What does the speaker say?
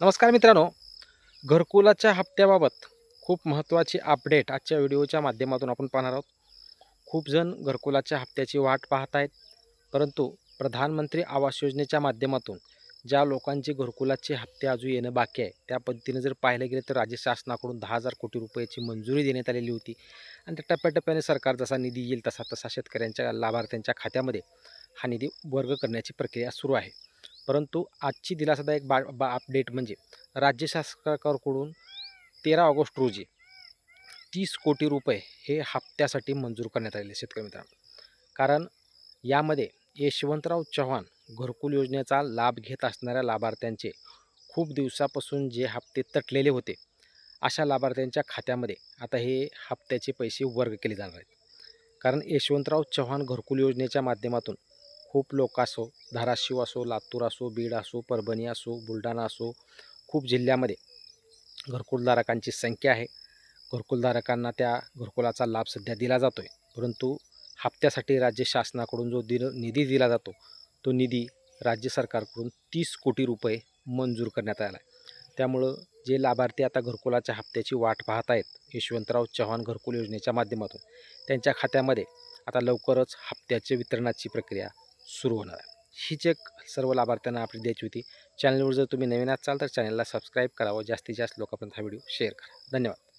नमस्कार मित्रांनो, घरकुलाच्या हप्त्याबाबत खूप महत्त्वाची अपडेट आजच्या व्हिडिओच्या माध्यमातून आपण पाहणार आहोत. खूप जण घरकुलाच्या हप्त्याची वाट पाहत आहेत, परंतु प्रधानमंत्री आवास योजनेच्या माध्यमातून ज्या लोकांचे घरकुलाचे हप्ते अजून येणं बाकी आहे, त्या पद्धतीने जर पाहायला गेले तर राज्य शासनाकडून 10,000 कोटी रुपयाची मंजुरी देण्यात आलेली होती आणि त्या टप्प्याटप्प्याने सरकार जसा निधी येईल तसा तसा शेतकऱ्यांच्या लाभार्थ्यांच्या खात्यामध्ये हा निधी वर्ग करण्याची प्रक्रिया सुरू आहे. परंतु आजची दिलासादायक अपडेट म्हणजे राज्य शासनाकडून 13 ऑगस्ट रोजी 30 कोटी रुपये हे हप्त्यासाठी मंजूर करण्यात आलेले शेतकरी मित्रांनो. कारण यामध्ये यशवंतराव चव्हाण घरकुल योजनेचा लाभ घेत असणाऱ्या लाभार्थ्यांचे खूप दिवसापासून जे हप्ते तटलेले होते, अशा लाभार्थ्यांच्या खात्यामध्ये आता हे हप्त्याचे पैसे वर्ग केले जाणार आहेत. कारण यशवंतराव चव्हाण घरकुल योजनेच्या माध्यमातून खूप लोक असो, धाराशिव असो, लातूर असो, बीड असो, परभणी असो, बुलढाणा असो, खूप जिल्ह्यामध्ये घरकुलधारकांची संख्या आहे. घरकुलधारकांना त्या घरकुलाचा लाभ सध्या दिला जातो आहे. परंतु हप्त्यासाठी राज्य शासनाकडून जो निधी दिला जातो, तो निधी राज्य सरकारकडून 30 कोटी रुपये मंजूर करण्यात आला आहे. त्यामुळं जे लाभार्थी आता घरकुलाच्या हप्त्याची वाट पाहत आहेत, यशवंतराव चव्हाण घरकुल योजनेच्या माध्यमातून, त्यांच्या खात्यामध्ये आता लवकरच हप्त्याच्या वितरणाची प्रक्रिया सुरू होणार आहे. हीच एक सर्व लाभार्थ्यांना अपडेट द्यायची होती. चॅनलवर जर तुम्ही नवीन असाल तर चॅनलला सबस्क्राईब करा व जास्तीत जास्त लोकांपर्यंत हा व्हिडिओ शेअर करा. धन्यवाद.